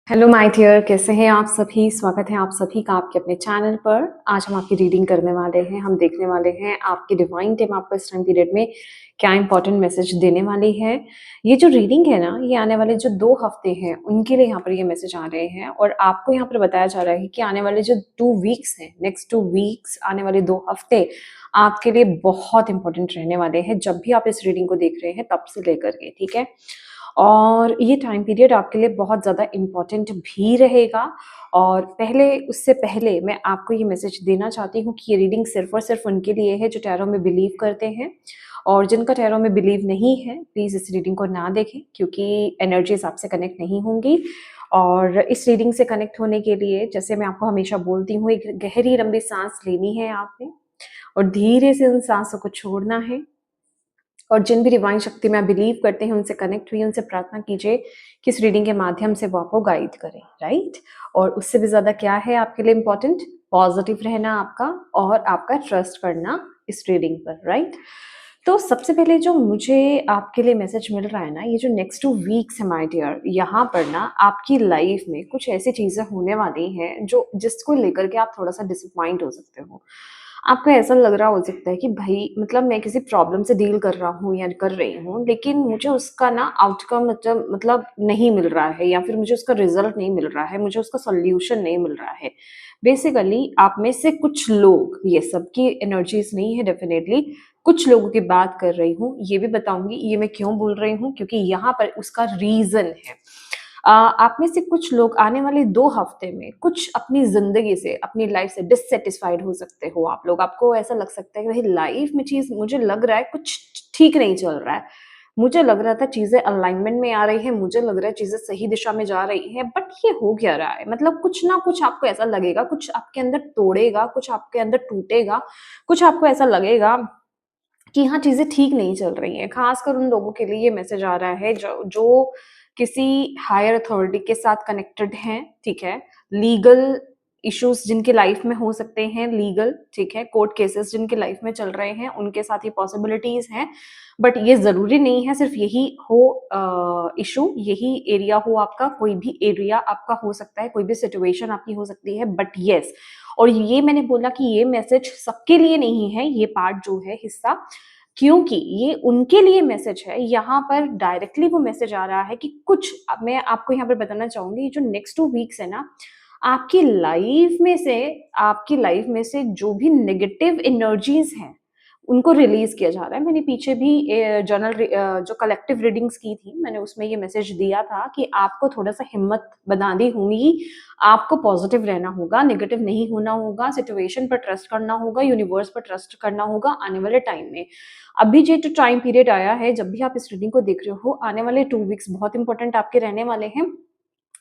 Hello my dear, कैसे हैं आप सभी। स्वागत है आप सभी का आपके अपने चैनल पर। आज हम आपकी रीडिंग करने वाले हैं। हम देखने वाले हैं आपकी डिवाइन टीम आपको इस टाइम पीरियड में क्या इंपॉर्टेंट मैसेज देने वाली है। ये जो रीडिंग है ना, ये आने वाले जो 2 हफ्ते हैं उनके लिए यहाँ पर ये मैसेज आ रहे हैं और आपको यहाँ पर बताया जा रहा है कि आने वाले जो 2 वीक्स हैं, नेक्स्ट 2 वीक्स, आने वाले 2 हफ्ते आपके लिए बहुत इंपॉर्टेंट रहने वाले हैं। जब भी आप इस रीडिंग को देख रहे हैं तब से लेकर के, ठीक है। और ये टाइम पीरियड आपके लिए बहुत ज़्यादा इम्पोर्टेंट भी रहेगा। और उससे पहले मैं आपको ये मैसेज देना चाहती हूँ कि ये रीडिंग सिर्फ और सिर्फ उनके लिए है जो टैरो में बिलीव करते हैं। और जिनका टैरो में बिलीव नहीं है, प्लीज़ इस रीडिंग को ना देखें क्योंकि एनर्जीज आपसे कनेक्ट नहीं होंगी। और इस रीडिंग से कनेक्ट होने के लिए, जैसे मैं आपको हमेशा बोलती हूँ, एक गहरी लंबी सांस लेनी है आपने और धीरे से उन सांसों को छोड़ना है। और जिन भी डिवाइन शक्ति में आप बिलीव करते हैं उनसे कनेक्ट हुई, उनसे प्रार्थना कीजिए कि इस रीडिंग के माध्यम से वो आपको गाइड करें, राइट। और उससे भी ज़्यादा क्या है आपके लिए इम्पोर्टेंट, पॉजिटिव रहना आपका और आपका ट्रस्ट करना इस रीडिंग पर, राइट। तो सबसे पहले जो मुझे आपके लिए मैसेज मिल रहा है ना, ये जो नेक्स्ट 2 वीक्स है माय डियर, यहाँ पर ना आपकी लाइफ में कुछ ऐसी चीज़ें होने वाली हैं जो जिसको लेकर के आप थोड़ा सा डिसअपॉइंट हो सकते हो। आपको ऐसा लग रहा हो सकता है कि भाई मतलब मैं किसी प्रॉब्लम से डील कर रहा हूँ या कर रही हूँ, लेकिन मुझे उसका ना आउटकम मतलब नहीं मिल रहा है, या फिर मुझे उसका रिजल्ट नहीं मिल रहा है, मुझे उसका सॉल्यूशन नहीं मिल रहा है। बेसिकली आप में से कुछ लोग, ये सबकी एनर्जीज नहीं है डेफिनेटली, कुछ लोगों की बात कर रही हूँ। ये भी बताऊंगी ये मैं क्यों बोल रही हूँ, क्योंकि यहाँ पर उसका रीजन है। आप में से कुछ लोग आने वाले 2 हफ्ते में कुछ अपनी जिंदगी से, अपनी लाइफ से डिससेटिस्फाइड हो सकते हो। आप लोग, आपको ऐसा लग सकता है कि भाई लाइफ में चीज, मुझे लग रहा है कुछ ठीक नहीं चल रहा है, मुझे लग रहा था चीजें अलाइनमेंट में आ रही है, मुझे लग रहा है चीजें सही दिशा में जा रही है, बट ये हो क्या रहा है। मतलब कुछ ना कुछ आपको ऐसा लगेगा, कुछ आपके अंदर तोड़ेगा, कुछ आपके अंदर टूटेगा, कुछ आपको ऐसा लगेगा कि हाँ चीजें ठीक नहीं चल रही हैं। खासकर उन लोगों के लिए ये मैसेज आ रहा है जो किसी हायर अथॉरिटी के साथ कनेक्टेड हैं, ठीक है। लीगल इश्यूज जिनके लाइफ में हो सकते हैं, लीगल, ठीक है, कोर्ट केसेस जिनके लाइफ में चल रहे हैं, उनके साथ ये पॉसिबिलिटीज हैं। बट ये जरूरी नहीं है सिर्फ यही हो इशू, यही एरिया हो आपका, कोई भी एरिया आपका हो सकता है, कोई भी सिचुएशन आपकी हो सकती है। बट यस, और ये मैंने बोला कि ये मैसेज सबके लिए नहीं है, ये पार्ट जो है हिस्सा, क्योंकि ये उनके लिए मैसेज है। यहाँ पर डायरेक्टली वो मैसेज आ रहा है कि कुछ, अब मैं आपको यहाँ पर बताना चाहूंगी, जो नेक्स्ट 2 वीक्स है ना, आपकी लाइफ में से जो भी नेगेटिव एनर्जीज हैं उनको रिलीज किया जा रहा है। मैंने पीछे भी जो कलेक्टिव रीडिंग्स की थी, मैंने उसमें ये मैसेज दिया था कि आपको थोड़ा सा हिम्मत बनानी होगी, आपको पॉजिटिव रहना होगा, नेगेटिव नहीं होना होगा, सिचुएशन पर ट्रस्ट करना होगा, यूनिवर्स पर ट्रस्ट करना होगा आने वाले टाइम में। अभी जो टाइम पीरियड आया है, जब भी आप इस रीडिंग को देख रहे हो, आने वाले 2 वीक्स बहुत इंपॉर्टेंट आपके रहने वाले हैं।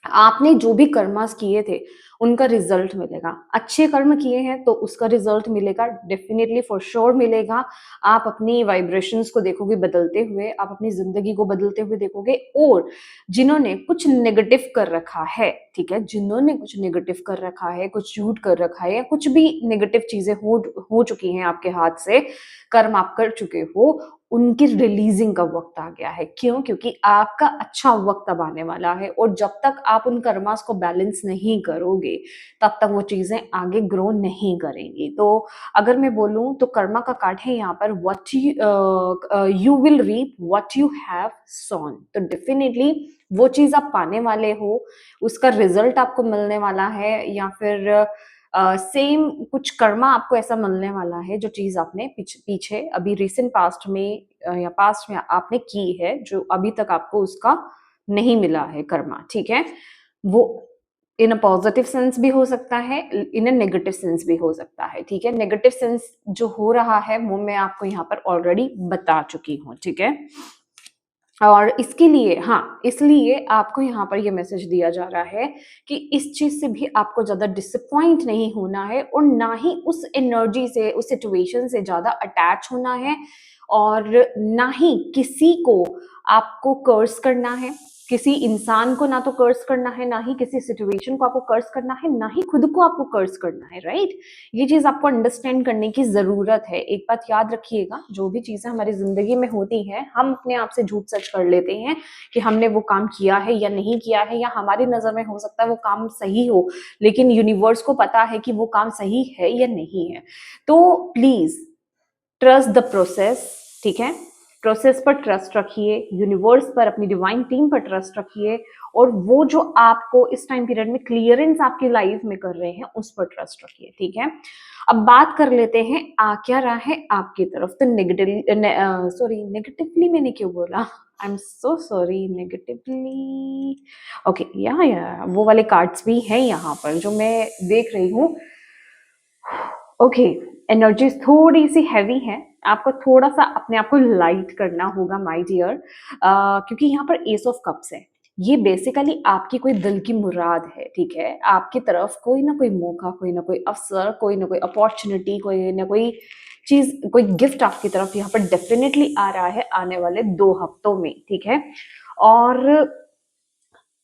आपने जो भी कर्मास किए थे उनका रिजल्ट मिलेगा। अच्छे कर्म किए हैं तो उसका रिजल्ट मिलेगा, डेफिनेटली फॉर श्योर मिलेगा। आप अपनी वाइब्रेशंस को देखोगे बदलते हुए, आप अपनी जिंदगी को बदलते हुए देखोगे। और जिन्होंने कुछ नेगेटिव कर रखा है, ठीक है, जिन्होंने कुछ नेगेटिव कर रखा है, कुछ झूठ कर रखा है, या कुछ भी नेगेटिव चीजें हो चुकी हैं आपके हाथ से, कर्म आप कर चुके हो, उनकी रिलीजिंग का वक्त आ गया है। क्यों? क्योंकि आपका अच्छा वक्त अब आने वाला है। और जब तक आप उन कर्मास को बैलेंस नहीं करोगे तब तक वो चीजें आगे ग्रो नहीं करेंगी। तो अगर मैं बोलूं तो कर्मा का कार्ड है यहाँ पर, what you will reap what you have sown. तो डेफिनेटली वो चीज आप पाने वाले हो, उसका रिजल्ट आपको मिलने वाला है, या फिर सेम कुछ कर्मा आपको ऐसा मिलने वाला है जो चीज आपने पीछे अभी रिसेंट पास्ट में या पास्ट में आपने की है, जो अभी तक आपको उसका नहीं मिला है कर्मा, ठीक है। वो इन अ पॉजिटिव सेंस भी हो सकता है, इन अ नेगेटिव सेंस भी हो सकता है, ठीक है। नेगेटिव सेंस जो हो रहा है वो मैं आपको यहाँ पर ऑलरेडी बता चुकी हूँ, ठीक है। और इसके लिए, हाँ, इसलिए आपको यहाँ पर ये मैसेज दिया जा रहा है कि इस चीज से भी आपको ज्यादा डिसअपॉइंट नहीं होना है, और ना ही उस एनर्जी से, उस सिचुएशन से ज्यादा अटैच होना है, और ना ही किसी को आपको कर्स करना है, किसी इंसान को ना तो कर्स करना है, ना ही किसी सिचुएशन को आपको कर्स करना है, ना ही खुद को आपको कर्स करना है, राइट। ये चीज आपको अंडरस्टैंड करने की जरूरत है। एक बात याद रखिएगा, जो भी चीजें हमारी जिंदगी में होती हैं, हम अपने आप से झूठ सच कर लेते हैं कि हमने वो काम किया है या नहीं किया है, या हमारी नजर में हो सकता है वो काम सही हो, लेकिन यूनिवर्स को पता है कि वो काम सही है या नहीं है। तो प्लीज ट्रस्ट द प्रोसेस, ठीक है। प्रोसेस पर ट्रस्ट रखिए, यूनिवर्स पर, अपनी डिवाइन टीम पर ट्रस्ट रखिए, और वो जो आपको इस टाइम पीरियड में क्लियरेंस आपकी लाइफ में कर रहे हैं उस पर ट्रस्ट रखिए, ठीक है। अब बात कर लेते हैं आ क्या रहा है आपकी तरफ। तो नेगेटिवली मैंने क्यों बोला, I am so sorry, negatively, okay, या वो वाले कार्ड्स भी हैं यहाँ पर जो मैं देख रही हूँ। ओके, एनर्जीज थोड़ी सी हैवी है, आपको थोड़ा सा अपने आप को लाइट करना होगा माय डियर, क्योंकि यहाँ पर एस ऑफ कप्स है। ये बेसिकली आपकी कोई दिल की मुराद है, ठीक है। आपकी तरफ कोई ना कोई मौका, कोई ना कोई अवसर, कोई ना कोई अपॉर्चुनिटी, कोई ना कोई चीज, कोई गिफ्ट आपकी तरफ यहाँ पर डेफिनेटली आ रहा है आने वाले 2 हफ्तों में, ठीक है। और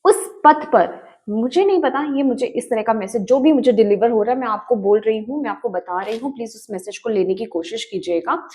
उस पथ पर, मुझे नहीं पता, ये मुझे इस तरह का मैसेज जो भी मुझे डिलीवर हो रहा है, मैं आपको बोल रही हूँ, मैं आपको बता रही हूँ, प्लीज उस मैसेज को लेने की कोशिश कीजिएगा।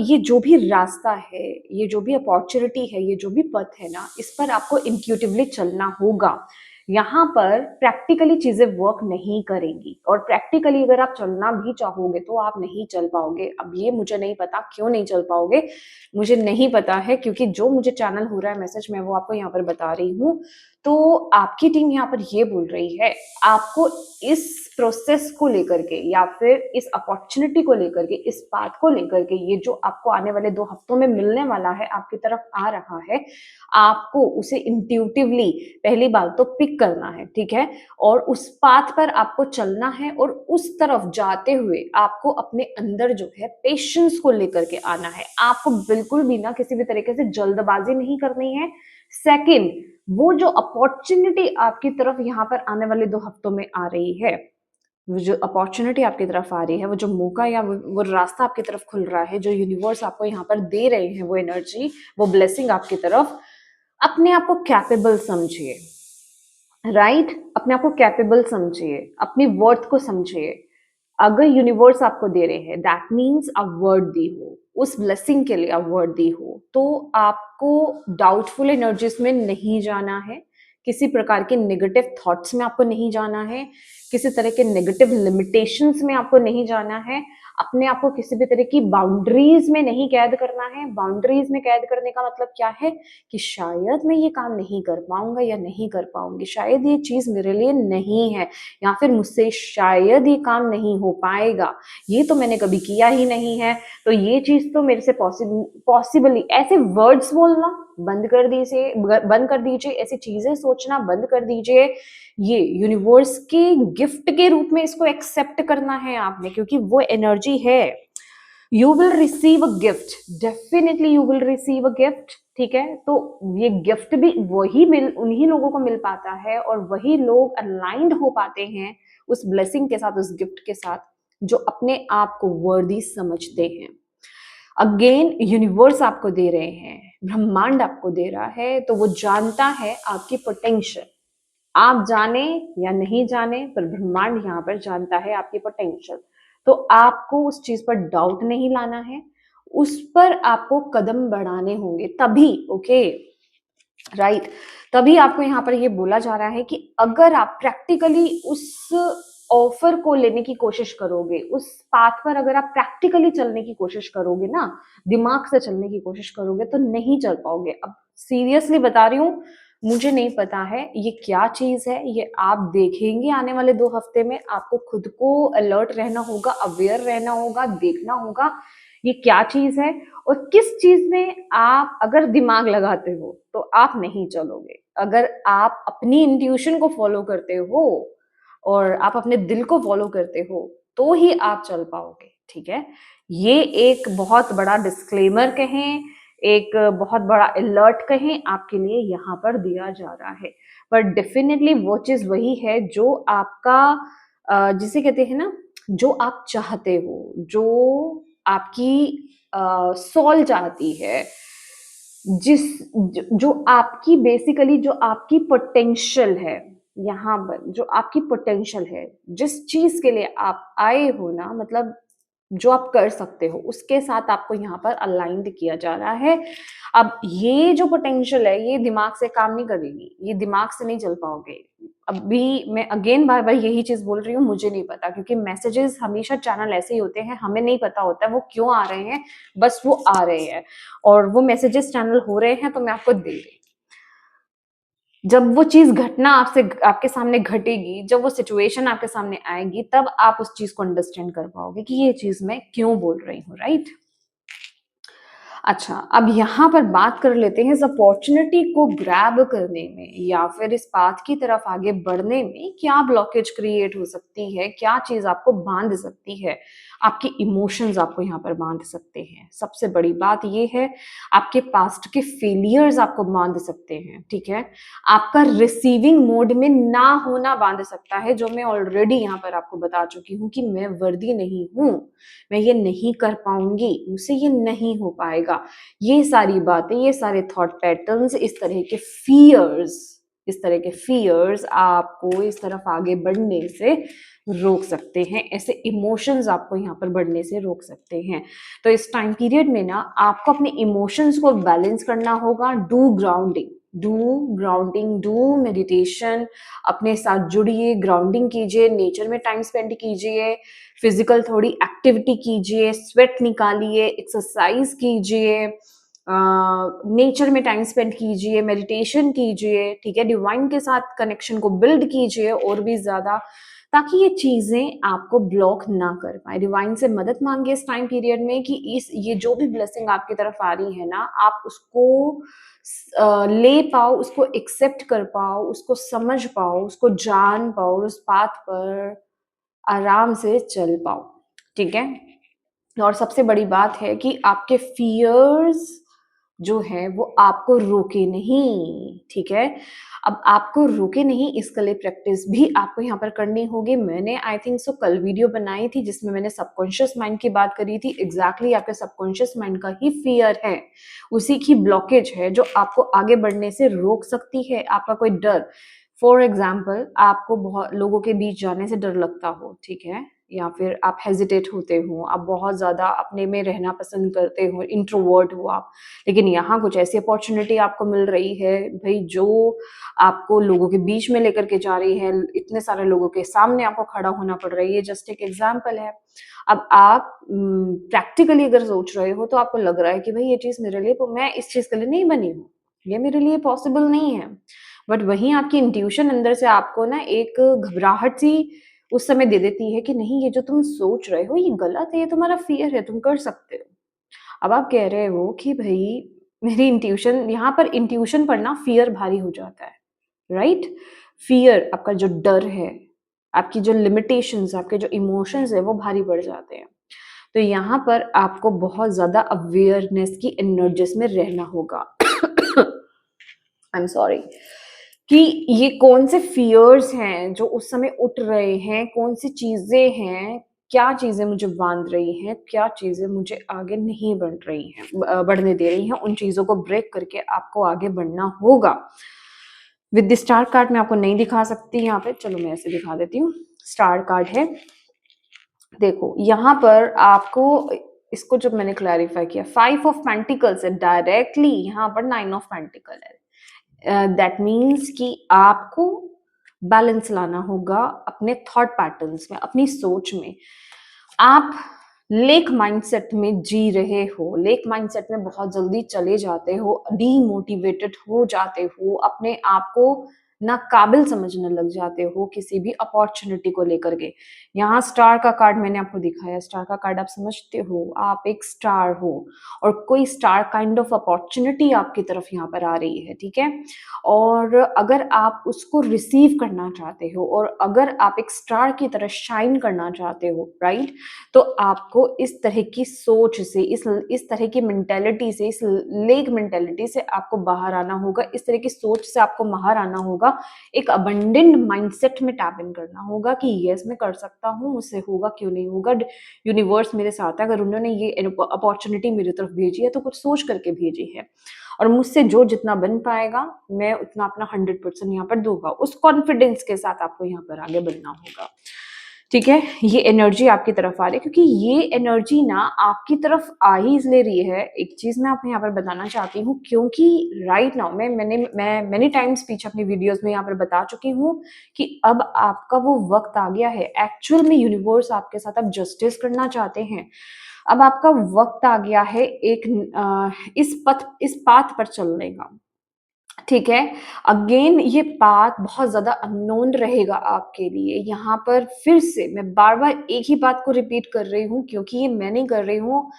ये जो भी रास्ता है, ये जो भी अपॉर्चुनिटी है, ये जो भी पथ है ना, इस पर आपको इंट्यूटिवली चलना होगा। यहाँ पर प्रैक्टिकली चीजें वर्क नहीं करेंगी, और प्रैक्टिकली अगर आप चलना भी चाहोगे तो आप नहीं चल पाओगे। अब ये मुझे नहीं पता क्यों नहीं चल पाओगे, मुझे नहीं पता है, क्योंकि जो मुझे चैनल हो रहा है मैसेज, मैं वो आपको यहाँ पर बता रही हूँ। तो आपकी टीम यहाँ पर ये बोल रही है, आपको इस प्रोसेस को लेकर के, या फिर इस अपॉर्चुनिटी को लेकर के, इस बात को लेकर के, ये जो आपको आने वाले 2 हफ्तों में मिलने वाला है, आपकी तरफ आ रहा है, आपको उसे इंट्यूटिवली पहली बात तो पिक करना है, ठीक है। और उस पाथ पर आपको चलना है, और उस तरफ जाते हुए आपको अपने अंदर जो है पेशेंस को लेकर के आना है। आपको बिल्कुल भी ना किसी भी तरीके से जल्दबाजी नहीं करनी है। सेकंड, वो जो अपॉर्चुनिटी आपकी तरफ यहाँ पर आने वाले 2 हफ्तों में आ रही है, वो जो अपॉर्चुनिटी आपकी तरफ आ रही है, वो जो मौका या वो रास्ता आपकी तरफ खुल रहा है, जो यूनिवर्स आपको यहाँ पर दे रहे हैं, वो एनर्जी, वो ब्लेसिंग आपकी तरफ, अपने आप को कैपेबल समझिए, राइट। अपने आप को कैपेबल समझिए, अपनी वर्थ को समझिए। अगर यूनिवर्स आपको दे रहे हैं, दैट मीन्स आप वर्दी हो, उस ब्लेसिंग के लिए आप वर्दी हो। तो आपको डाउटफुल एनर्जीज में नहीं जाना है, किसी प्रकार के नेगेटिव थॉट्स में आपको नहीं जाना है, किसी तरह के नेगेटिव लिमिटेशंस में आपको नहीं जाना है, अपने आप को किसी भी तरह की बाउंड्रीज में नहीं कैद करना है। बाउंड्रीज में कैद करने का मतलब क्या है कि शायद मैं ये काम नहीं कर पाऊंगा या नहीं कर पाऊंगी, शायद ये चीज मेरे लिए नहीं है, या फिर मुझसे शायद ये काम नहीं हो पाएगा, ये तो मैंने कभी किया ही नहीं है, तो ये चीज तो मेरे से पॉसिबली, ऐसे वर्ड्स बोलना बंद कर दीजिए, ऐसी चीजें सोचना बंद कर दीजिए। ये यूनिवर्स के गिफ्ट के रूप में इसको एक्सेप्ट करना है आपने, क्योंकि वो एनर्जी है। You will receive a gift, definitely you will receive a gift, ठीक है। तो ये गिफ्ट भी उन्हीं लोगों को मिल पाता है, और वही लोग अलाइंड हो पाते हैं उस ब्लेसिंग के साथ, उस गिफ्ट के साथ, जो अपने आप को वर्दी समझते हैं। अगेन यूनिवर्स आपको दे रहे हैं, ब्रह्मांड आपको दे रहा है, तो वो जानता है आपकी पोटेंशियल। आप जाने या नहीं जाने, पर ब्रह्मांड यहाँ पर जानता है आपकी पोटेंशियल। तो आपको उस चीज पर डाउट नहीं लाना है, उस पर आपको कदम बढ़ाने होंगे तभी, ओके, राइट। तभी आपको यहाँ पर ये बोला जा रहा है कि अगर आप प्रैक्टिकली उस ऑफर को लेने की कोशिश करोगे, उस पाथ पर अगर आप प्रैक्टिकली चलने की कोशिश करोगे ना, दिमाग से चलने की कोशिश करोगे, तो नहीं चल पाओगे। अब सीरियसली बता रही हूँ, मुझे नहीं पता है ये क्या चीज है, ये आप देखेंगे आने वाले 2 हफ्ते में। आपको खुद को अलर्ट रहना होगा, अवेयर रहना होगा, देखना होगा ये क्या चीज है, और किस चीज में आप अगर दिमाग लगाते हो तो आप नहीं चलोगे। अगर आप अपनी इंट्यूशन को फॉलो करते हो और आप अपने दिल को फॉलो करते हो, तो ही आप चल पाओगे, ठीक है। ये एक बहुत बड़ा डिस्क्लेमर कहें, एक बहुत बड़ा अलर्ट कहें, आपके लिए यहाँ पर दिया जा रहा है। पर डेफिनेटली वो चीज वही है जो आपका, जिसे कहते हैं ना, जो आप चाहते हो, जो आपकी सोल चाहती है, जिस जो आपकी बेसिकली जो आपकी पोटेंशियल है, यहाँ पर जो आपकी पोटेंशियल है, जिस चीज के लिए आप आए हो ना, मतलब जो आप कर सकते हो उसके साथ आपको यहाँ पर अलाइंड किया जा रहा है। अब ये जो पोटेंशियल है ये दिमाग से काम नहीं करेगी, ये दिमाग से नहीं चल पाओगे। अभी मैं अगेन बार बार यही चीज बोल रही हूँ, मुझे नहीं पता, क्योंकि मैसेजेस हमेशा चैनल ऐसे ही होते हैं, हमें नहीं पता होता है वो क्यों आ रहे हैं, बस वो आ रहे हैं और वो मैसेजेस चैनल हो रहे हैं तो मैं आपको दे रही। जब वो चीज घटना आपसे आपके सामने घटेगी, जब वो सिचुएशन आपके सामने आएगी, तब आप उस चीज को अंडरस्टैंड कर पाओगे कि ये चीज मैं क्यों बोल रही हूँ, राइट। अच्छा, अब यहाँ पर बात कर लेते हैं इस अपॉर्चुनिटी को ग्रैब करने में या फिर इस पाथ की तरफ आगे बढ़ने में क्या ब्लॉकेज क्रिएट हो सकती है, क्या चीज आपको बांध सकती है। आपके इमोशंस आपको यहाँ पर बांध सकते हैं। सबसे बड़ी बात ये है, आपके पास्ट के फेलियर्स आपको बांध सकते हैं, ठीक है। आपका रिसीविंग मोड में ना होना बांध सकता है, जो मैं ऑलरेडी यहाँ पर आपको बता चुकी हूँ कि मैं वर्दी नहीं हूँ, मैं ये नहीं कर पाऊंगी, मुझसे ये नहीं हो पाएगा। ये सारी बातें, ये सारे थॉट पैटर्न्स, इस तरह के फियर्स आपको इस तरफ आगे बढ़ने से रोक सकते हैं। ऐसे इमोशंस आपको यहाँ पर बढ़ने से रोक सकते हैं। तो इस टाइम पीरियड में ना आपको अपने इमोशंस को बैलेंस करना होगा। डू मेडिटेशन, अपने साथ जुड़िए, ग्राउंडिंग कीजिए, नेचर में टाइम स्पेंड कीजिए, फिजिकल थोड़ी एक्टिविटी कीजिए, स्वेट निकालिए, एक्सरसाइज कीजिए, नेचर में टाइम स्पेंड कीजिए, मेडिटेशन कीजिए, ठीक है। डिवाइन के साथ कनेक्शन को बिल्ड कीजिए और भी ज्यादा, ताकि ये चीजें आपको ब्लॉक ना कर पाए। डिवाइन से मदद मांगिए इस टाइम पीरियड में कि ये जो भी ब्लेसिंग आपकी तरफ आ रही है ना, आप उसको ले पाओ, उसको एक्सेप्ट कर पाओ, उसको समझ पाओ, उसको जान पाओ, उस पाथ पर आराम से चल पाओ, ठीक है। और सबसे बड़ी बात है कि आपके फियर्स जो है वो आपको रोके नहीं, ठीक है। अब आपको रोके नहीं, इसके लिए प्रैक्टिस भी आपको यहाँ पर करनी होगी। मैंने आई थिंक सो कल वीडियो बनाई थी जिसमें मैंने सबकॉन्शियस माइंड की बात करी थी। एग्जैक्टली आपके सबकॉन्शियस माइंड का ही फियर है, उसी की ब्लॉकेज है जो आपको आगे बढ़ने से रोक सकती है। आपका कोई डर, फॉर एग्जाम्पल आपको बहुत लोगों के बीच जाने से डर लगता हो, ठीक है, या फिर आप हेजिटेट होते हो, आप बहुत ज्यादा अपने में रहना पसंद करते हो, इंट्रोवर्ट हो आप, लेकिन यहाँ कुछ ऐसी अपॉर्चुनिटी आपको मिल रही है भाई जो आपको लोगों के बीच में लेकर के जा रही है। इतने सारे लोगों के सामने आपको खड़ा होना पड़ रही है, जस्ट एक एग्जाम्पल है। अब आप प्रैक्टिकली अगर सोच रहे हो तो आपको लग रहा है कि भाई ये चीज मेरे लिए, मैं इस चीज के लिए नहीं बनी हूँ, ये मेरे लिए पॉसिबल नहीं है। बट वहीं आपकी इंट्यूशन अंदर से आपको ना एक घबराहट सी उस समय दे देती है कि नहीं, ये जो तुम सोच रहे हो ये गलत है, ये तुम्हारा फियर है, तुम कर सकते हो। अब आप कह रहे हो कि भाई मेरी इंट्यूशन, यहाँ पर इंट्यूशन पर ना फियर भारी हो जाता है, राइट। फियर, आपका जो डर है, आपकी जो लिमिटेशंस, आपके जो इमोशंस है वो भारी पड़ जाते हैं। तो यहाँ पर आपको बहुत ज्यादा अवेयरनेस की एनर्जीज में रहना होगा। आई एम सॉरी कि ये कौन से फियर्स हैं जो उस समय उठ रहे हैं, कौन सी चीजें हैं, क्या चीजें मुझे बांध रही हैं, क्या चीजें मुझे आगे नहीं बढ़ रही हैं, बढ़ने दे रही हैं। उन चीजों को ब्रेक करके आपको आगे बढ़ना होगा। विद द स्टार कार्ड मैं आपको नहीं दिखा सकती यहाँ पे, चलो मैं ऐसे दिखा देती हूँ। स्टार कार्ड है, देखो यहाँ पर आपको, इसको जब मैंने क्लैरिफाई किया, 5 ऑफ पेंटिकल्स है डायरेक्टली, यहाँ पर 9 ऑफ पेंटिकल है। दैट मीन्स कि आपको बैलेंस लाना होगा अपने थॉट पैटर्न्स में, अपनी सोच में। आप लेक माइंडसेट में जी रहे हो, लेक माइंडसेट में बहुत जल्दी चले जाते हो, डीमोटिवेटेड हो जाते हो, अपने आप को ना काबिल समझने लग जाते हो किसी भी अपॉर्चुनिटी को लेकर के। यहाँ स्टार का कार्ड मैंने आपको दिखाया, स्टार का कार्ड आप समझते हो, आप एक स्टार हो और कोई स्टार काइंड ऑफ अपॉर्चुनिटी आपकी तरफ यहाँ पर आ रही है, ठीक है। और अगर आप उसको रिसीव करना चाहते हो और अगर आप एक स्टार की तरह शाइन करना चाहते हो, राइट, तो आपको इस तरह की सोच से, इस तरह की मेंटेलिटी से, इस लेग मेंटेलिटी से आपको बाहर आना होगा, इस तरह की सोच से आपको बाहर आना होगा होगा, एक अबंडेंट माइंडसेट में टैप इन करना होगा कि यस मैं कर सकता हूँ, मुझसे होगा क्यों नहीं होगा, यूनिवर्स मेरे साथ है, अगर उन्होंने ये अपॉर्चुनिटी मेरी तरफ भेजी है तो कुछ सोच करके भेजी है और मुझसे जो जितना बन पाएगा मैं उतना अपना 100% यहाँ पर दूंगा। उस कॉन्फिडेंस के साथ आपको यहाँ पर आगे बढ़ना होगा। ठीक है, ये एनर्जी आपकी तरफ आ रही है क्योंकि ये एनर्जी ना आपकी तरफ आ ही इसलिए रही है। एक चीज मैं आपको यहाँ पर बताना चाहती हूँ, क्योंकि राइट नाउ मैं मेनी टाइम्स पीछे अपनी वीडियोस में यहाँ पर बता चुकी हूँ कि अब आपका वो वक्त आ गया है। एक्चुअल में यूनिवर्स आपके साथ अब जस्टिस करना चाहते हैं। अब आपका वक्त आ गया है इस पाथ पर चलने का। ठीक है, अगेन ये बात बहुत ज्यादा अननोन रहेगा आपके लिए। यहाँ पर फिर से मैं बार बार एक ही बात को रिपीट कर रही हूँ, क्योंकि ये मैं नहीं कर रही हूँ,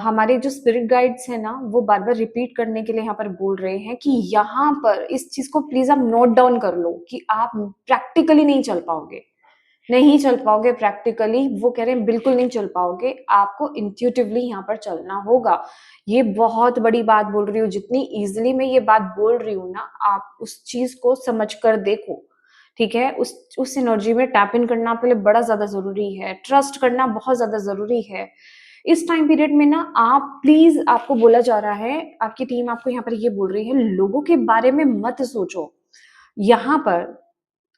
हमारे जो स्पिरिट गाइड्स है ना वो बार बार रिपीट करने के लिए यहाँ पर बोल रहे हैं कि यहाँ पर इस चीज को प्लीज आप नोट डाउन कर लो कि आप प्रैक्टिकली नहीं चल पाओगे, नहीं चल पाओगे प्रैक्टिकली। वो कह रहे हैं बिल्कुल नहीं चल पाओगे, आपको इंट्यूटिवली यहाँ पर चलना होगा। ये बहुत बड़ी बात बोल रही हूँ, जितनी इजीली मैं ये बात बोल रही हूँ ना, आप उस चीज को समझ कर देखो। ठीक है, उस एनर्जी में टैप इन करना आपके लिए बड़ा ज्यादा जरूरी है, ट्रस्ट करना बहुत ज्यादा जरूरी है। इस टाइम पीरियड में ना आप प्लीज, आपको बोला जा रहा है, आपकी टीम आपको यहाँ पर ये बोल रही है लोगों के बारे में मत सोचो। यहाँ पर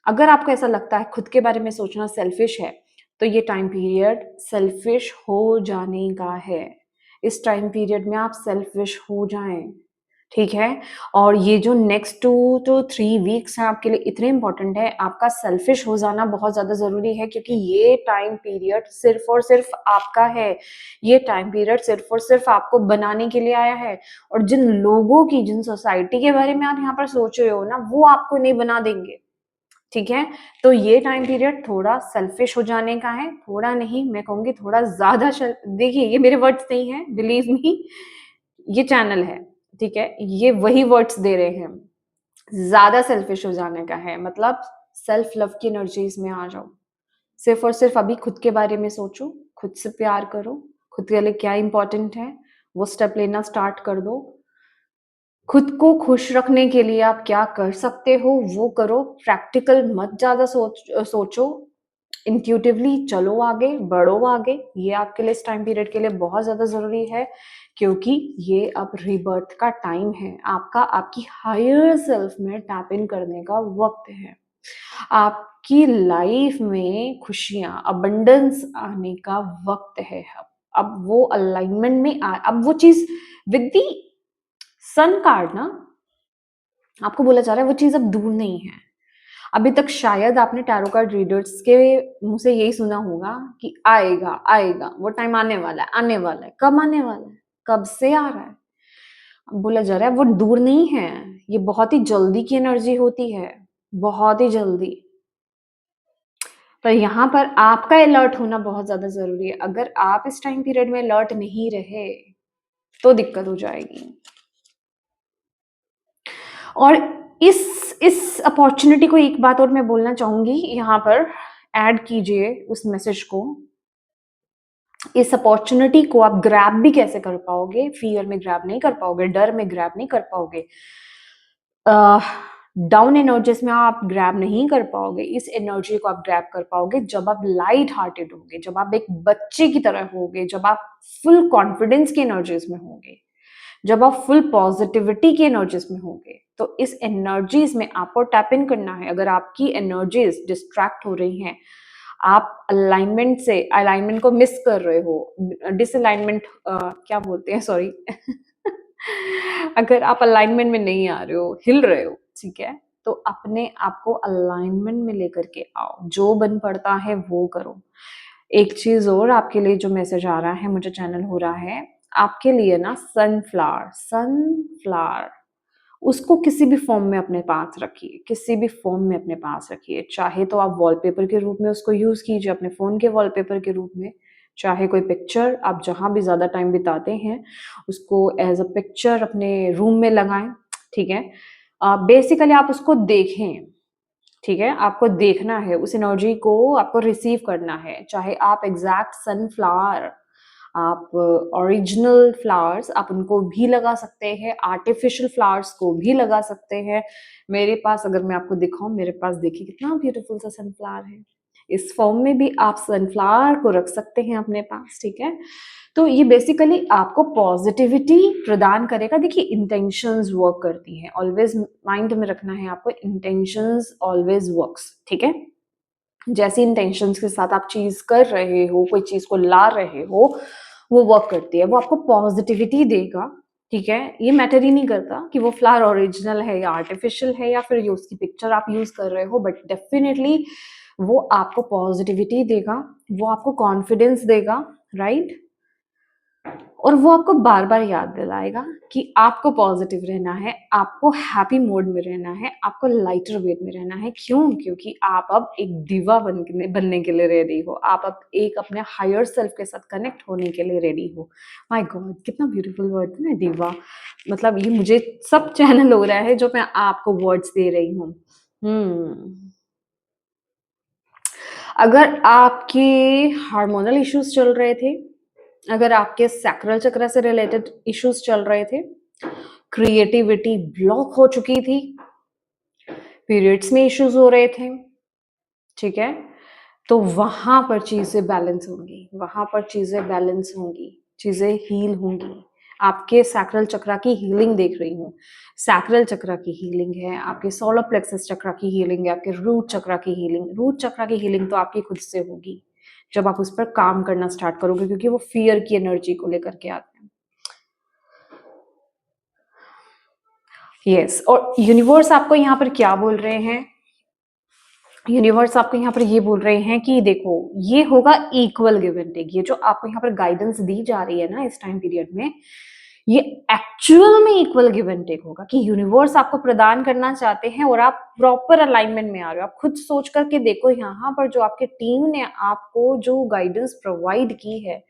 अगर आपको ऐसा लगता है खुद के बारे में सोचना सेल्फिश है, तो ये टाइम पीरियड सेल्फिश हो जाने का है। इस टाइम पीरियड में आप सेल्फिश हो जाएं। ठीक है, और ये जो नेक्स्ट 2 to 3 वीक्स हैं आपके लिए इतने इंपॉर्टेंट है। आपका सेल्फिश हो जाना बहुत ज्यादा जरूरी है, क्योंकि ये टाइम पीरियड सिर्फ और सिर्फ आपका है। ये टाइम पीरियड सिर्फ और सिर्फ आपको बनाने के लिए आया है। और जिन लोगों की, जिन सोसाइटी के बारे में आप यहाँ पर सोच रहे हो ना, वो आपको नहीं बना देंगे। ठीक है, तो ये टाइम पीरियड थोड़ा सेल्फिश हो जाने का है, थोड़ा नहीं मैं कहूंगी थोड़ा ज्यादा। देखिए ये मेरे वर्ड्स नहीं है, बिलीव मी, ये चैनल है। ठीक है, ये वही वर्ड्स दे रहे हैं। ज्यादा सेल्फिश हो जाने का है, मतलब सेल्फ लव की एनर्जीज में आ जाओ। सिर्फ और सिर्फ अभी खुद के बारे में सोचो, खुद से प्यार करो, खुद के लिए क्या इंपॉर्टेंट है वो स्टेप लेना स्टार्ट कर दो। खुद को खुश रखने के लिए आप क्या कर सकते हो वो करो। प्रैक्टिकल मत ज्यादा सोचो, इंट्यूटिवली चलो आगे, बढ़ो आगे। ये आपके लिए इस टाइम पीरियड के लिए बहुत ज्यादा जरूरी है, क्योंकि ये अब रीबर्थ का टाइम है। आपका आपकी हायर सेल्फ में टैप इन करने का वक्त है। आपकी लाइफ में खुशियां, अबंडेंस आने का वक्त है। अब वो अलाइनमेंट में अब वो चीज विद दी सन कार्ड ना, आपको बोला जा रहा है वो चीज अब दूर नहीं है। अभी तक शायद आपने टैरो कार्ड रीडर्स के मुंह से यही सुना होगा कि आएगा आएगा, वो टाइम आने वाला है, आने वाला है। कब आने वाला है, कब से आ रहा है? अब बोला जा रहा है वो दूर नहीं है, ये बहुत ही जल्दी की एनर्जी होती है, बहुत ही जल्दी। पर यहाँ पर आपका अलर्ट होना बहुत ज्यादा जरूरी है। अगर आप इस टाइम पीरियड में अलर्ट नहीं रहे तो दिक्कत हो जाएगी। और इस अपॉर्चुनिटी को, एक बात और मैं बोलना चाहूंगी यहाँ पर, ऐड कीजिए उस मैसेज को। इस अपॉर्चुनिटी को आप ग्रैब भी कैसे कर पाओगे? फियर में ग्रैब नहीं कर पाओगे, डर में ग्रैब नहीं कर पाओगे, डाउन एनर्जीज में आप ग्रैब नहीं कर पाओगे। इस एनर्जी को आप ग्रैब कर पाओगे जब आप लाइट हार्टेड होगे, जब आप एक बच्चे की तरह होगे, जब आप फुल कॉन्फिडेंस की एनर्जीज में होगे, जब आप फुल पॉजिटिविटी की एनर्जीज में होगे। तो इस एनर्जीज में आपको टैप इन करना है। अगर आपकी एनर्जीज डिस्ट्रैक्ट हो रही हैं, आप अलाइनमेंट को मिस कर रहे हो, डिसअलाइनमेंट क्या बोलते हैं, सॉरी अगर आप अलाइनमेंट में नहीं आ रहे हो, हिल रहे हो, ठीक है, तो अपने आप को अलाइनमेंट में लेकर के आओ। जो बन पड़ता है वो करो। एक चीज और आपके लिए जो मैसेज आ रहा है, मुझे चैनल हो रहा है आपके लिए ना, सनफ्लावर उसको किसी भी फॉर्म में अपने पास रखिए, किसी भी फॉर्म में अपने पास रखिए। चाहे तो आप वॉलपेपर के रूप में उसको यूज कीजिए, अपने फोन के वॉलपेपर के रूप में, चाहे कोई पिक्चर आप जहां भी ज्यादा टाइम बिताते हैं उसको एज अ पिक्चर अपने रूम में लगाएं। ठीक है, बेसिकली आप उसको देखें। ठीक है, आपको देखना है, उस एनर्जी को आपको रिसीव करना है। चाहे आप एग्जैक्ट सनफ्लावर आप ओरिजिनल फ्लावर्स आप उनको भी लगा सकते हैं, आर्टिफिशियल फ्लावर्स को भी लगा सकते हैं। मेरे पास अगर मैं आपको दिखाऊं, मेरे पास देखिए कितना ब्यूटीफुल सा सनफ्लावर है। इस फॉर्म में भी आप सनफ्लावर को रख सकते हैं अपने पास, ठीक है। तो ये बेसिकली आपको पॉजिटिविटी प्रदान करेगा। देखिए इंटेंशंस वर्क करती हैं, ऑलवेज माइंड में रखना है आपको, इंटेंशंस ऑलवेज वर्क्स, ठीक है। जैसी इंटेंशंस के साथ आप चीज कर रहे हो, कोई चीज को ला रहे हो, वो वर्क करती है, वो आपको पॉजिटिविटी देगा, ठीक है। ये मैटर ही नहीं करता कि वो फ्लावर ओरिजिनल है या आर्टिफिशियल है या फिर ये उसकी पिक्चर आप यूज कर रहे हो, बट डेफिनेटली वो आपको पॉजिटिविटी देगा, वो आपको कॉन्फिडेंस देगा, राइट। और वो आपको बार बार याद दिलाएगा कि आपको पॉजिटिव रहना है, आपको हैप्पी मोड में रहना है, आपको लाइटर वेट में रहना है। क्यों? क्योंकि आप अब एक दिवा बनने के लिए रेडी हो, आप अब एक अपने हायर सेल्फ के साथ कनेक्ट होने के लिए रेडी हो। माय गॉड, कितना ब्यूटीफुल वर्ड है ना दिवा। मतलब ये मुझे सब चैनल हो रहा है जो मैं आपको वर्ड्स दे रही हूँ। अगर आपके हार्मोनल इश्यूज चल रहे थे, अगर आपके सैक्रल चक्र से रिलेटेड इश्यूज चल रहे थे, क्रिएटिविटी ब्लॉक हो चुकी थी, पीरियड्स में इश्यूज हो रहे थे, ठीक है, तो वहां पर चीजें बैलेंस होंगी, वहां पर चीजें बैलेंस होंगी, चीजें हील होंगी। आपके सैक्रल चक्र की हीलिंग देख रही हूँ, सैक्रल चक्र की हीलिंग है, आपके सोलर प्लेक्सस चक्र की हीलिंग है, आपके रूट चक्र की हीलिंग। रूट चक्र की हीलिंग तो आपकी खुद से होगी जब आप उस पर काम करना स्टार्ट करोगे, क्योंकि वो फियर की एनर्जी को लेकर के आते हैं। यस, और यूनिवर्स आपको यहाँ पर क्या बोल रहे हैं? यूनिवर्स आपको यहाँ पर ये बोल रहे हैं कि देखो ये होगा इक्वल गिव एंड टेक। ये जो आपको यहाँ पर गाइडेंस दी जा रही है ना इस टाइम पीरियड में, ये एक्चुअल में इक्वल गिव एंड टेक होगा कि यूनिवर्स आपको प्रदान करना चाहते हैं और आप प्रॉपर अलाइनमेंट में आ रहे हो। आप खुद सोच करके देखो, यहाँ पर जो आपकी टीम ने आपको जो गाइडेंस प्रोवाइड की है,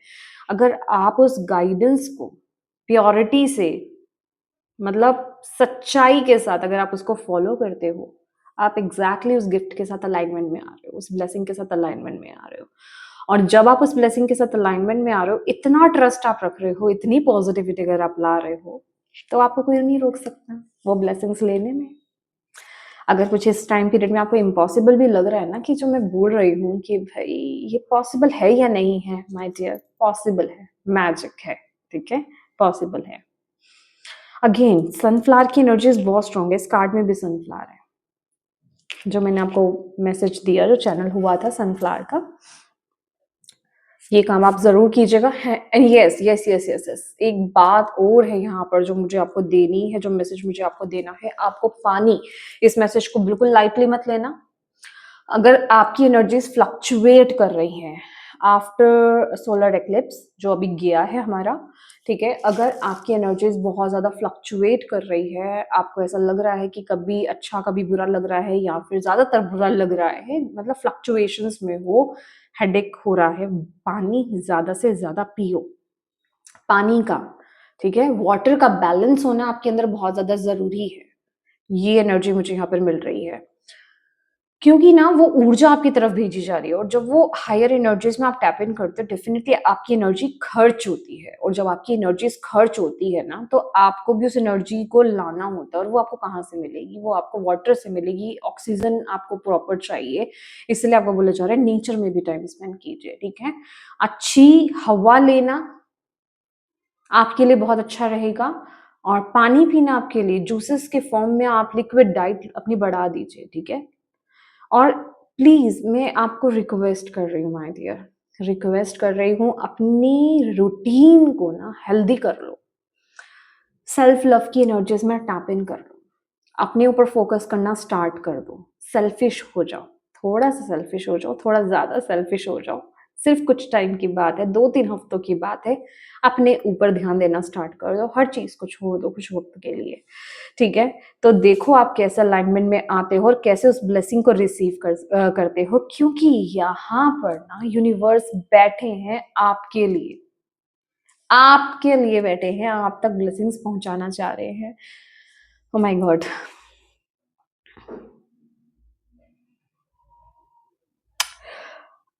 अगर आप उस गाइडेंस को प्योरिटी से, मतलब सच्चाई के साथ अगर आप उसको फॉलो करते हो, आप एग्जैक्टली उस गिफ्ट के साथ अलाइनमेंट में आ रहे हो, उस ब्लेसिंग के साथ अलाइनमेंट में आ रहे हो। और जब आप उस ब्लेसिंग के साथ अलाइनमेंट में आ रहे हो, इतना ट्रस्ट आप रख रहे हो, इतनी पॉजिटिविटी अगर आप ला रहे हो, तो आपको कोई नहीं रोक सकता वो ब्लेसिंग्स लेने में। अगर कुछ इस टाइम पीरियड में आपको इम्पॉसिबल भी लग रहा है ना, कि जो मैं बोल रही हूँ कि भाई ये पॉसिबल है या नहीं है, माय डियर, पॉसिबल है, मैजिक है, ठीक है, पॉसिबल है। अगेन सनफ्लावर की एनर्जीज बहुत स्ट्रॉन्ग है, इस कार्ड में भी सनफ्लावर है, जो मैंने आपको मैसेज दिया, जो चैनल हुआ था सनफ्लावर का। ये काम आप जरूर कीजिएगा। And yes yes yes yes yes, एक बात और है यहाँ पर जो मुझे आपको देनी है, जो मैसेज मुझे आपको देना है, आपको पानी, इस मैसेज को बिल्कुल लाइटली मत लेना। अगर आपकी एनर्जीज फ्लक्चुएट कर रही हैं आफ्टर सोलर एक्लिप्स जो अभी गया है हमारा, ठीक है, अगर आपकी एनर्जीज बहुत ज्यादा फ्लक्चुएट कर रही है, आपको ऐसा लग रहा है कि कभी अच्छा कभी बुरा लग रहा है, या फिर ज्यादातर बुरा लग रहा है, मतलब फ्लक्चुएशंस में हो, हेडेक हो रहा है, पानी ज्यादा से ज्यादा पियो, पानी का, ठीक है, वाटर का बैलेंस होना आपके अंदर बहुत ज्यादा जरूरी है। ये एनर्जी मुझे यहाँ पर मिल रही है, क्योंकि ना वो ऊर्जा आपकी तरफ भेजी जा रही है, और जब वो हायर एनर्जीज में आप टैप इन करते हो, डेफिनेटली आपकी एनर्जी खर्च होती है, और जब आपकी एनर्जीज खर्च होती है ना, तो आपको भी उस एनर्जी को लाना होता है, और वो आपको कहाँ से मिलेगी? वो आपको वाटर से मिलेगी, ऑक्सीजन आपको प्रॉपर चाहिए, इसलिए आपको बोला जा रहा है नेचर में भी टाइम स्पेंड कीजिए, ठीक है। अच्छी हवा लेना आपके लिए बहुत अच्छा रहेगा, और पानी पीना आपके लिए जूसेस के फॉर्म में आप लिक्विड डाइट अपनी बढ़ा दीजिए, ठीक है। और प्लीज मैं आपको रिक्वेस्ट कर रही हूँ माय डियर, रिक्वेस्ट कर रही हूँ, अपनी रूटीन को ना हेल्दी कर लो, सेल्फ लव की एनर्जीज में टैप इन कर लो, अपने ऊपर फोकस करना स्टार्ट कर दो, सेल्फिश हो जाओ, थोड़ा सा सेल्फिश हो जाओ, थोड़ा ज्यादा सेल्फिश हो जाओ। सिर्फ कुछ टाइम की बात है, 2-3 हफ्तों की बात है, अपने ऊपर ध्यान देना स्टार्ट कर दो, हर चीज को छोड़ दो कुछ वक्त के लिए, ठीक है। तो देखो आप कैसे अलाइनमेंट में आते हो और कैसे उस ब्लेसिंग को रिसीव करते हो, क्योंकि यहाँ पर ना यूनिवर्स बैठे हैं आपके लिए, आपके लिए बैठे हैं, आप तक ब्लेसिंग्स पहुंचाना चाह रहे हैं। ओ माय गॉड,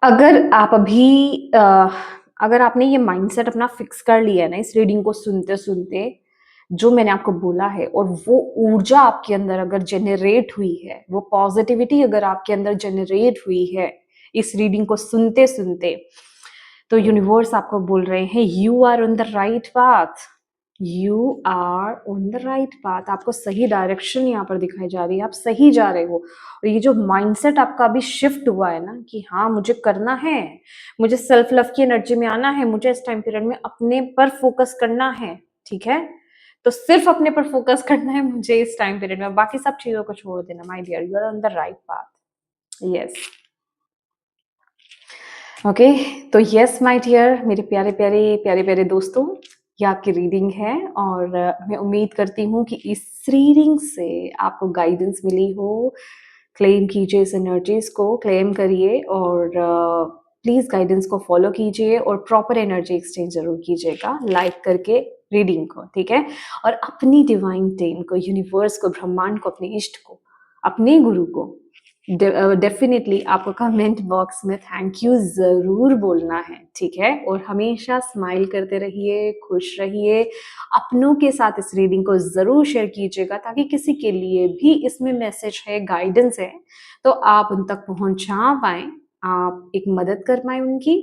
अगर आप अभी अगर आपने ये माइंडसेट अपना फिक्स कर लिया है ना इस रीडिंग को सुनते सुनते, जो मैंने आपको बोला है, और वो ऊर्जा आपके अंदर अगर जनरेट हुई है, वो पॉजिटिविटी अगर आपके अंदर जनरेट हुई है इस रीडिंग को सुनते सुनते, तो यूनिवर्स आपको बोल रहे हैं you are on the right path, you are on the right path. आपको सही डायरेक्शन यहाँ पर दिखाई जा रही है, आप सही जा रहे हो। और ये जो माइंडसेट आपका अभी शिफ्ट हुआ है ना कि हाँ मुझे करना है, मुझे सेल्फ लव की एनर्जी में आना है, मुझे इस टाइम पीरियड में अपने पर फोकस करना है, ठीक है। तो सिर्फ अपने पर फोकस करना है मुझे इस टाइम पीरियड में, बाकी सब चीजों को छोड़ देना। My dear, you are on the right path. Yes, okay. तो यस माय डियर, मेरे प्यारे प्यारे प्यारे प्यारे दोस्तों, ये आपकी रीडिंग है और मैं उम्मीद करती हूँ कि इस रीडिंग से आपको गाइडेंस मिली हो। क्लेम कीजिए इस एनर्जीज को, क्लेम करिए और प्लीज गाइडेंस को फॉलो कीजिए और प्रॉपर एनर्जी एक्सचेंज जरूर कीजिएगा लाइक करके रीडिंग को, ठीक है। और अपनी डिवाइन टीम को, यूनिवर्स को, ब्रह्मांड को, अपने इष्ट को, अपने गुरु को डेफिनेटली आपको कमेंट बॉक्स में थैंक यू जरूर बोलना है, ठीक है। और हमेशा स्माइल करते रहिए, खुश रहिए, अपनों के साथ इस रीडिंग को जरूर शेयर कीजिएगा ताकि किसी के लिए भी इसमें मैसेज है, गाइडेंस है, तो आप उन तक पहुंचा पाए, आप एक मदद कर पाए उनकी,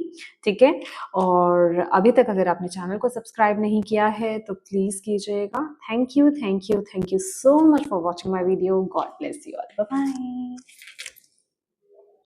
ठीक है। और अभी तक अगर आपने चैनल को सब्सक्राइब नहीं किया है तो प्लीज कीजिएगा। Thank you, thank you, thank you so much for watching my video. God bless you all, bye bye.